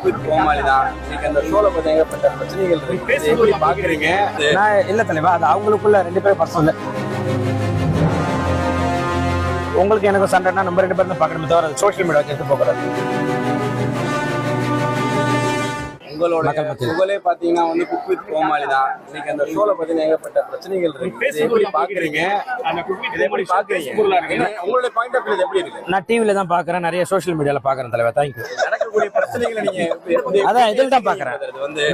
Cook கோமாளி தான். இன்னைக்கு அந்த ஷோல பத்தி ஏகப்பட்ட பிரச்சனைகள் இருக்கு. எப்படி பாக்குறீங்க? நான் இல்ல தலைவா, அது அவங்களுக்குள்ள 2 பேரும் பர்சனல். உங்களுக்கு எனக்கு சண்டைனா நம்ம 2 பேரும் தான் பார்க்கணுமே தவிர சோஷியல் மீடியாவுக்கு எடுத்து போகக்கூடாது. உங்களோட புகழே பாத்தீங்கன்னா வந்து குக் வித் கோமாளி தான். இன்னைக்கு அந்த ஷோல பத்தி ஏகப்பட்ட பிரச்சனைகள் இருக்கு. எப்படி பாக்குறீங்க? எப்படி பாக்குறீங்க? உங்களுடைய பாயிண்ட் ஆஃப் வியூ எப்படி இருக்கு? நான் டிவில தான் பாக்குறேன், நிறைய சோஷியல் மீடியால பாக்குறேன் தலைவா. தேங்க்யூ. நடக்கக்கூடிய பிரச்சனைகளை நீங்க அதான் இதில் தான் பாக்குறேன்.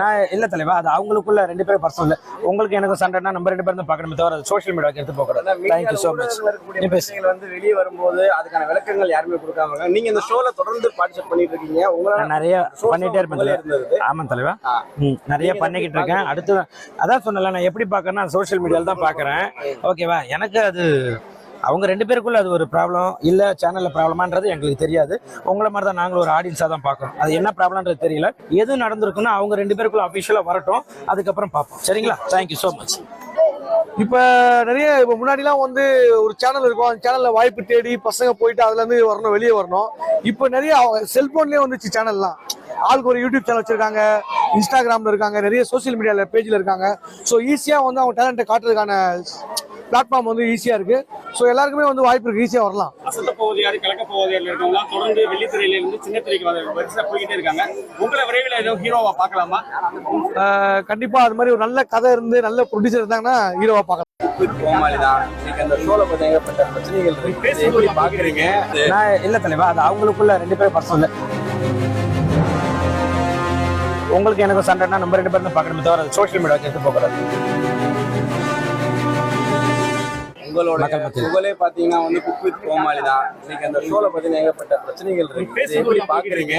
நான் இல்ல தலைவா, அது அவங்களுக்குள்ள 2 பேரும் பர்சனல். உங்களுக்கு எனக்கு சண்டைனா நம்ம 2 பேரும் தான் பார்க்கணுமே தவிர சோஷியல் மீடியாவுக்கு எடுத்து போகக்கூடாது. Thank you so much. பிரச்சனைகள் வந்து வெளியே வரும்போது அதுக்கான விளக்கங்கள் யாருமே கொடுக்காம நீங்க இந்த ஷோல தொடர்ந்து பார்ட்டிசிபேட் பண்ணிட்டு இருக்கீங்க. உங்களால நிறைய பண்ணிட்டே இருப்பேன். ஆமா தலைவா, நிறைய பண்ணிக்கிட்டு இருக்கேன். அடுத்து அதான் சொன்னல, நான் எப்படி பாக்குறேன்னா சோஷியல் மீடியால தான் பாக்குறேன். ஓகேவா, எனக்கு அது அவங்க 2 பேருக்குள்ள அது ஒரு ப்ராப்ளம் இல்ல சேனல்ல ப்ராப்ளமான்றது எங்களுக்கு தெரியாது. உங்களை மாதிரி தான் நாங்களும் ஒரு ஆடியன்ஸா தான் பாக்குறோம். அது என்ன ப்ராப்ளம்ன்றது தெரியல. எது நடந்திருக்குன்னா அவங்க 2 பேருக்குள்ள அபிஷியலா வரட்டும், அதுக்கப்புறம் பார்ப்போம். சரிங்களா? Thank you so much. இப்ப நிறைய முன்னாடிலாம் வந்து ஒரு சேனல் இருக்கும், அந்த சேனல்ல வாய்ப்பு தேடி பசங்க போயிட்டு அதுல இருந்து வரணும், வெளியே வரணும். இப்ப நிறைய செல்போன்லயே வந்துச்சு சேனல்லாம். ஆளுக்கு ஒரு யூடியூப் சேனல் வச்சிருக்காங்க, இன்ஸ்டாகிராம்ல இருக்காங்க, நிறைய சோசியல் மீடியால பேஜ்ல இருக்காங்க. ஸோ ஈஸியா வந்து அவங்க டேலண்ட்டை காட்டுறதுக்கான பிளாட்ஃபார்ம் வந்து ஈஸியா இருக்கு. ஸோ எல்லாருக்குமே வந்து வாய்ப்பு இருக்கு, ஈஸியா வரலாம். அசத்த போவது யாரு, கலக்க போவது யாரு இருக்கவங்க தொடர்ந்து வெள்ளித்திரையில இருந்து சின்ன திரைக்கு வரிசையா போய்கிட்டே இருக்காங்க. உங்களை விரைவில் ஏதோ ஹீரோவா பார்க்கலாமா? கண்டிப்பா அது மாதிரி ஒரு நல்ல கதை இருந்து நல்ல ப்ரொடியூசர் இருந்தாங்கன்னா ஹீரோவா பார்க்கலாம். கோமாளி தான். இன்னைக்கு அந்த ஷோல பத்தி ஏகப்பட்ட பிரச்சனைகள் இருக்கு. எப்படி பாக்குறீங்க? நான் இல்ல தலைவா, அது அவங்களுக்குள்ள 2 பேரும் பர்சனல். உங்களுக்கு எனக்கு சண்டைனா நம்ம 2 பேரும் தான் பார்க்கணுமே தவிர சோஷியல் மீடியாவுக்கு எடுத்து போகக்கூடாது. உங்களோட புகழே பாத்தீங்கன்னா வந்து குக் வித் கோமாளி தான். இன்னைக்கு அந்த ஷோல பத்தி ஏகப்பட்ட பிரச்சனைகள் இருக்கு. எப்படி பாக்குறீங்க?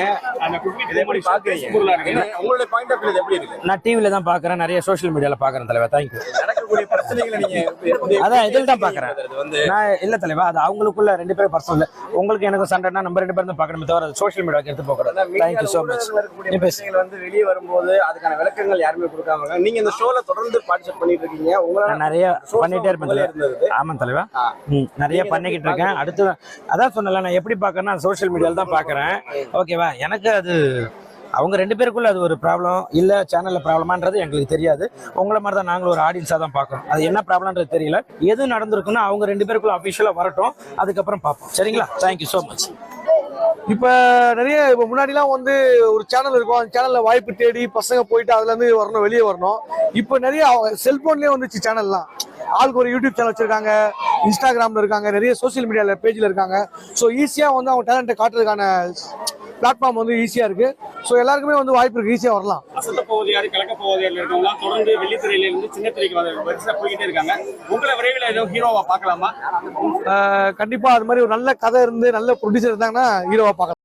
எப்படி பாக்குறீங்க? உங்களுடைய பாயிண்ட் ஆஃப் வியூ எப்படி இருக்கு? நான் டிவில தான் பாக்குறேன், நிறைய சோஷியல் மீடியால பாக்குறேன் தலைவா. தேங்க்யூ. நடக்கக்கூடிய பிரச்சனைகளை நீங்க அதான் இதில் தான் பாக்குறேன். நான் இல்ல தலைவா, அது அவங்களுக்குள்ள 2 பேரும் பர்சனல். உங்களுக்கு எனக்கு சண்டைனா நம்ம 2 பேரும் தான் பார்க்கணுமே தவிர சோஷியல் மீடியாவுக்கு எடுத்து போகக்கூடாது. Thank you so much. பிரச்சனைகள் வந்து வெளியே வரும்போது அதுக்கான விளக்கங்கள் யாருமே கொடுக்காம நீங்க இந்த ஷோல தொடர்ந்து பார்ட்டிசிபேட் பண்ணிட்டு இருக்கீங்க. உங்களால நிறைய பண்ணிட்டே இருப்பேன். ஆமா தலைவா, நிறைய பண்ணிக்கிட்டு இருக்கேன். அடுத்து அதான் சொன்னல, நான் எப்படி பாக்குறேன்னா சோஷியல் மீடியால தான் பாக்குறேன். ஓகேவா, எனக்கு அது அவங்க 2 பேருக்குள்ள அது ஒரு ப்ராப்ளம் இல்ல சேனல்ல ப்ராப்ளமான்றது எங்களுக்கு தெரியாது. உங்களை மாதிரி தான் நாங்களும் ஒரு ஆடியன்ஸா தான் பாக்குறோம். அது என்ன ப்ராப்ளம்ன்றது தெரியல. எது நடந்திருக்குன்னா அவங்க 2 பேருக்குள்ள அபிஷியலா வரட்டும், அதுக்கப்புறம் பார்ப்போம். சரிங்களா? Thank you so much. இப்ப நிறைய முன்னாடிலாம் வந்து ஒரு சேனல் இருக்கும், அந்த சேனல்ல வாய்ப்பு தேடி பசங்க போயிட்டு அதுல இருந்து வரணும், வெளியே வரணும். இப்ப நிறைய செல்போன்லயே வந்துச்சு சேனல்லாம். ஆளுக்கு ஒரு யூடியூப் சேனல் வச்சிருக்காங்க, இன்ஸ்டாகிராம்ல இருக்காங்க, நிறைய சோசியல் மீடியால பேஜ்ல இருக்காங்க. ஸோ ஈஸியா வந்து அவங்க டேலண்ட்டை காட்டுறதுக்கான பிளாட்ஃபார்ம் வந்து ஈஸியா இருக்கு. ஸோ எல்லாருக்குமே வந்து வாய்ப்பு இருக்கு, ஈஸியா வரலாம். அசத்த போவது யாரு, கலக்க போவது யாரு இருக்கவங்க தொடர்ந்து வெள்ளித்திரையில இருந்து சின்ன திரைக்கு வரிசையா போய்கிட்டே இருக்காங்க. உங்களை விரைவில் ஏதோ ஹீரோவா பார்க்கலாமா? கண்டிப்பா அது மாதிரி ஒரு நல்ல கதை இருந்து நல்ல ப்ரொடியூசர் இருந்தாங்கன்னா ஹீரோவா பார்க்கலாம்.